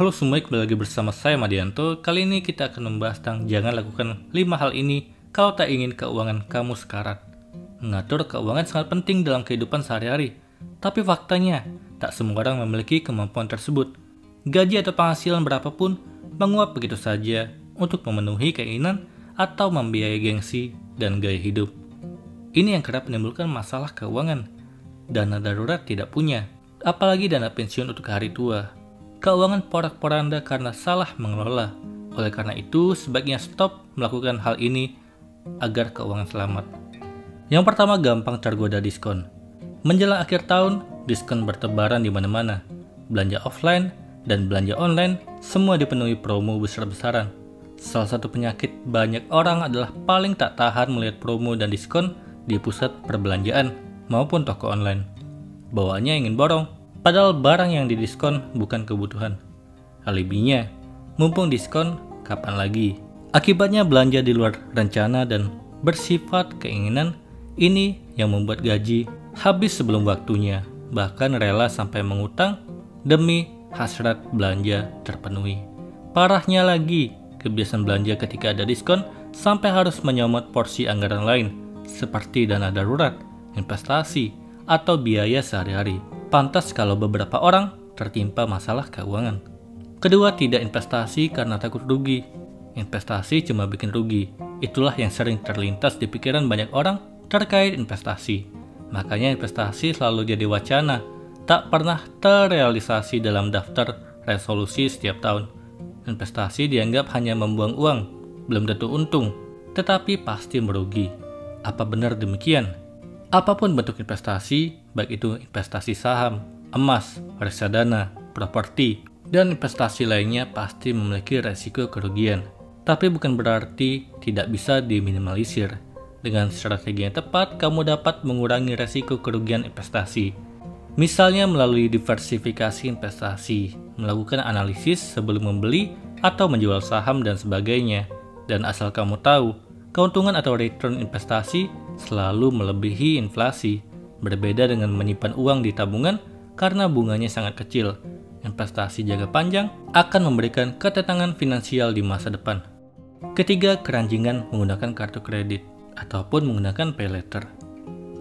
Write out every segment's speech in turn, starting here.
Halo semua, kembali lagi bersama saya Madianto. Kali ini kita akan membahas tentang jangan lakukan 5 hal ini kalau tak ingin keuangan kamu sekarat. Mengatur keuangan sangat penting dalam kehidupan sehari-hari. Tapi faktanya, tak semua orang memiliki kemampuan tersebut. Gaji atau penghasilan berapapun menguap begitu saja untuk memenuhi keinginan atau membiayai gengsi dan gaya hidup. Ini yang kerap menimbulkan masalah keuangan. Dana darurat tidak punya, apalagi dana pensiun untuk hari tua. Keuangan porak-poranda karena salah mengelola. Oleh karena itu, sebaiknya stop melakukan hal ini agar keuangan selamat. Yang pertama, gampang tergoda diskon. Menjelang akhir tahun, diskon bertebaran di mana-mana. Belanja offline dan belanja online semua dipenuhi promo besar-besaran. Salah satu penyakit banyak orang adalah paling tak tahan melihat promo dan diskon di pusat perbelanjaan maupun toko online. Bawaannya ingin borong. Padahal barang yang didiskon bukan kebutuhan. Alibinya, mumpung diskon, kapan lagi? Akibatnya belanja di luar rencana dan bersifat keinginan ini yang membuat gaji habis sebelum waktunya. Bahkan rela sampai mengutang demi hasrat belanja terpenuhi. Parahnya lagi, kebiasaan belanja ketika ada diskon sampai harus menyomot porsi anggaran lain seperti dana darurat, investasi, atau biaya sehari-hari. Pantas kalau beberapa orang tertimpa masalah keuangan. Kedua, tidak investasi karena takut rugi. Investasi cuma bikin rugi. Itulah yang sering terlintas di pikiran banyak orang terkait investasi. Makanya investasi selalu jadi wacana, tak pernah terrealisasi dalam daftar resolusi setiap tahun. Investasi dianggap hanya membuang uang, belum tentu untung, tetapi pasti merugi. Apa benar demikian? Apapun bentuk investasi, baik itu investasi saham, emas, reksadana, properti, dan investasi lainnya pasti memiliki resiko kerugian. Tapi bukan berarti tidak bisa diminimalisir. Dengan strategi yang tepat, kamu dapat mengurangi resiko kerugian investasi. Misalnya melalui diversifikasi investasi, melakukan analisis sebelum membeli atau menjual saham dan sebagainya. Dan asal kamu tahu, keuntungan atau return investasi selalu melebihi inflasi. Berbeda dengan menyimpan uang di tabungan karena bunganya sangat kecil. Investasi jangka panjang akan memberikan ketenangan finansial di masa depan. Ketiga, keranjingan menggunakan kartu kredit ataupun menggunakan pay later.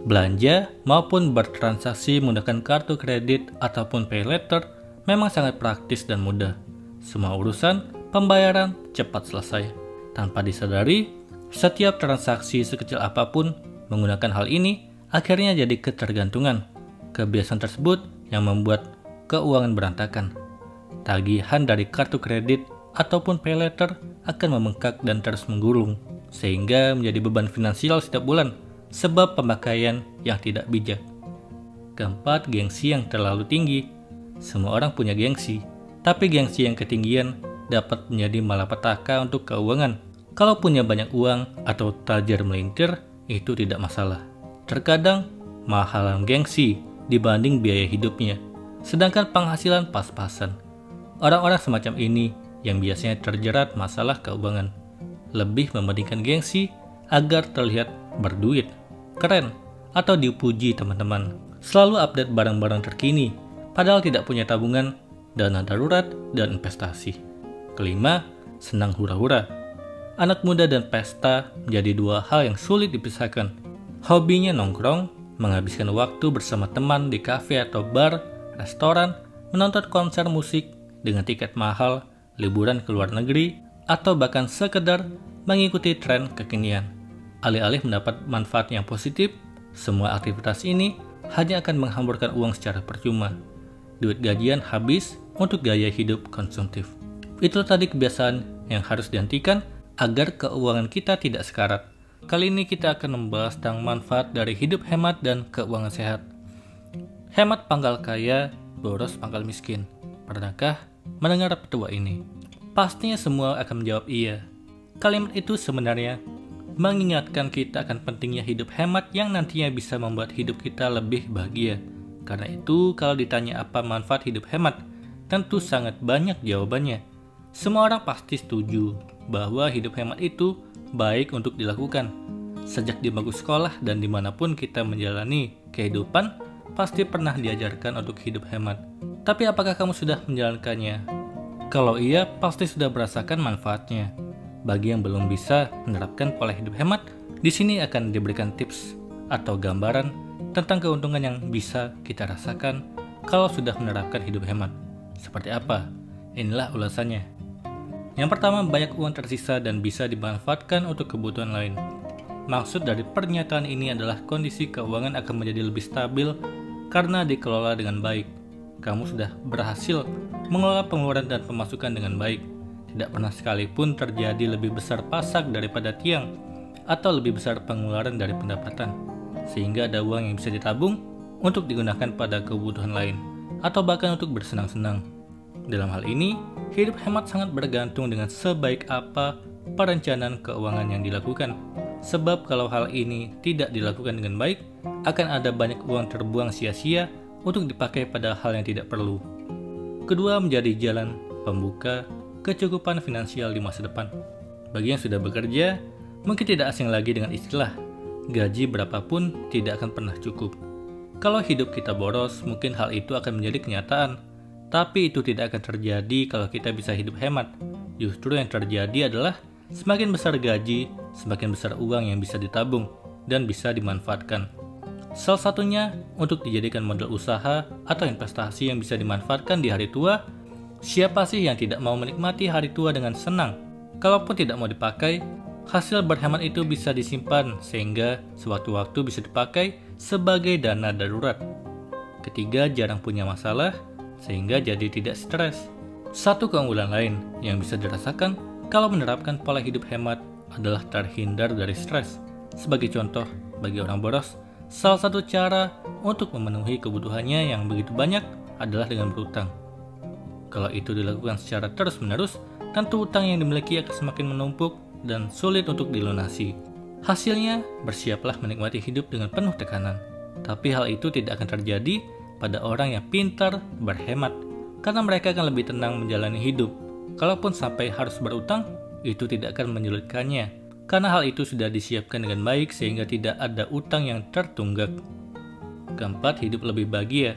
Belanja maupun bertransaksi menggunakan kartu kredit ataupun pay later memang sangat praktis dan mudah. Semua urusan pembayaran cepat selesai. Tanpa disadari, setiap transaksi sekecil apapun menggunakan hal ini akhirnya jadi ketergantungan. Kebiasaan tersebut yang membuat keuangan berantakan. Tagihan dari kartu kredit ataupun pay later akan membengkak dan terus menggulung, sehingga menjadi beban finansial setiap bulan sebab pemakaian yang tidak bijak. Keempat, gengsi yang terlalu tinggi. Semua orang punya gengsi, tapi gengsi yang ketinggian dapat menjadi malapetaka untuk keuangan. Kalau punya banyak uang atau tajir melintir, itu tidak masalah. Terkadang, mahalan gengsi dibanding biaya hidupnya, sedangkan penghasilan pas-pasan. Orang-orang semacam ini yang biasanya terjerat masalah keuangan, lebih mementingkan gengsi agar terlihat berduit, keren, atau dipuji teman-teman. Selalu update barang-barang terkini, padahal tidak punya tabungan, dana darurat, dan investasi. Kelima, senang hura-hura. Anak muda dan pesta menjadi dua hal yang sulit dipisahkan. Hobinya nongkrong, menghabiskan waktu bersama teman di kafe atau bar, restoran, menonton konser musik dengan tiket mahal, liburan ke luar negeri, atau bahkan sekedar mengikuti tren kekinian. Alih-alih mendapat manfaat yang positif, semua aktivitas ini hanya akan menghamburkan uang secara percuma. Duit gajian habis untuk gaya hidup konsumtif. Itulah tadi kebiasaan yang harus dihentikan agar keuangan kita tidak sekarat. Kali ini kita akan membahas tentang manfaat dari hidup hemat dan keuangan sehat. Hemat pangkal kaya, boros pangkal miskin. Pernahkah mendengar petua ini? Pastinya semua akan menjawab iya. Kalimat itu sebenarnya mengingatkan kita akan pentingnya hidup hemat yang nantinya bisa membuat hidup kita lebih bahagia. Karena itu, kalau ditanya apa manfaat hidup hemat, tentu sangat banyak jawabannya. Semua orang pasti setuju bahwa hidup hemat itu baik untuk dilakukan. Sejak di bangku sekolah dan dimanapun kita menjalani kehidupan, pasti pernah diajarkan untuk hidup hemat. Tapi apakah kamu sudah menjalankannya? Kalau iya, pasti sudah merasakan manfaatnya. Bagi yang belum bisa menerapkan pola hidup hemat, di sini akan diberikan tips atau gambaran tentang keuntungan yang bisa kita rasakan kalau sudah menerapkan hidup hemat. Seperti apa? Inilah ulasannya. Yang pertama, banyak uang tersisa dan bisa dimanfaatkan untuk kebutuhan lain. Maksud dari pernyataan ini adalah kondisi keuangan akan menjadi lebih stabil karena dikelola dengan baik. Kamu sudah berhasil mengelola pengeluaran dan pemasukan dengan baik. Tidak pernah sekalipun terjadi lebih besar pasak daripada tiang atau lebih besar pengeluaran dari pendapatan, sehingga ada uang yang bisa ditabung untuk digunakan pada kebutuhan lain atau bahkan untuk bersenang-senang. Dalam hal ini, hidup hemat sangat bergantung dengan sebaik apa perencanaan keuangan yang dilakukan. Sebab kalau hal ini tidak dilakukan dengan baik, akan ada banyak uang terbuang sia-sia untuk dipakai pada hal yang tidak perlu. Kedua, menjadi jalan pembuka kecukupan finansial di masa depan. Bagi yang sudah bekerja, mungkin tidak asing lagi dengan istilah gaji berapapun tidak akan pernah cukup. Kalau hidup kita boros, mungkin hal itu akan menjadi kenyataan. Tapi itu tidak akan terjadi kalau kita bisa hidup hemat. Justru yang terjadi adalah semakin besar gaji, semakin besar uang yang bisa ditabung dan bisa dimanfaatkan. Salah satunya untuk dijadikan modal usaha atau investasi yang bisa dimanfaatkan di hari tua. Siapa sih yang tidak mau menikmati hari tua dengan senang? Kalaupun tidak mau dipakai, hasil berhemat itu bisa disimpan sehingga sewaktu-waktu bisa dipakai sebagai dana darurat. Ketiga, jarang punya masalah sehingga jadi tidak stres. Satu keunggulan lain yang bisa dirasakan kalau menerapkan pola hidup hemat adalah terhindar dari stres. Sebagai contoh, bagi orang boros, salah satu cara untuk memenuhi kebutuhannya yang begitu banyak adalah dengan berutang. Kalau itu dilakukan secara terus-menerus, tentu utang yang dimiliki akan semakin menumpuk dan sulit untuk dilunasi. Hasilnya, bersiaplah menikmati hidup dengan penuh tekanan. Tapi hal itu tidak akan terjadi pada orang yang pintar berhemat, karena mereka akan lebih tenang menjalani hidup. Kalaupun sampai harus berutang, itu tidak akan menyulitkannya, karena hal itu sudah disiapkan dengan baik sehingga tidak ada utang yang tertunggak. Keempat, hidup lebih bahagia.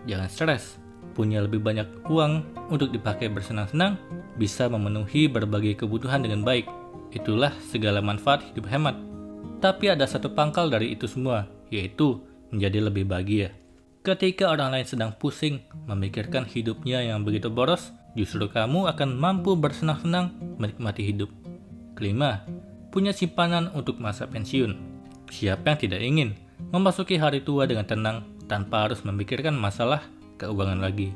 Jangan stres. Punya lebih banyak uang untuk dipakai bersenang-senang, bisa memenuhi berbagai kebutuhan dengan baik. Itulah segala manfaat hidup hemat. Tapi ada satu pangkal dari itu semua, yaitu menjadi lebih bahagia. Ketika orang lain sedang pusing memikirkan hidupnya yang begitu boros, justru kamu akan mampu bersenang-senang menikmati hidup. Kelima, punya simpanan untuk masa pensiun. Siapa yang tidak ingin memasuki hari tua dengan tenang tanpa harus memikirkan masalah keuangan lagi?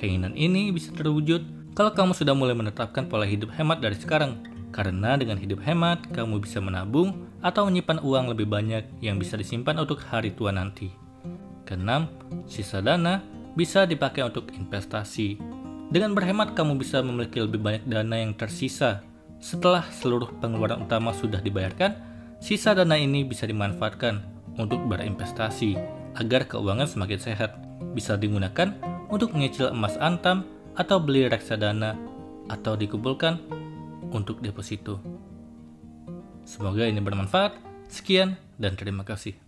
Keinginan ini bisa terwujud kalau kamu sudah mulai menetapkan pola hidup hemat dari sekarang. Karena dengan hidup hemat, kamu bisa menabung atau menyimpan uang lebih banyak yang bisa disimpan untuk hari tua nanti. Keenam, sisa dana bisa dipakai untuk investasi. Dengan berhemat, kamu bisa memiliki lebih banyak dana yang tersisa. Setelah seluruh pengeluaran utama sudah dibayarkan, sisa dana ini bisa dimanfaatkan untuk berinvestasi agar keuangan semakin sehat. Bisa digunakan untuk menyicil emas antam atau beli reksadana atau dikumpulkan untuk deposito. Semoga ini bermanfaat. Sekian dan terima kasih.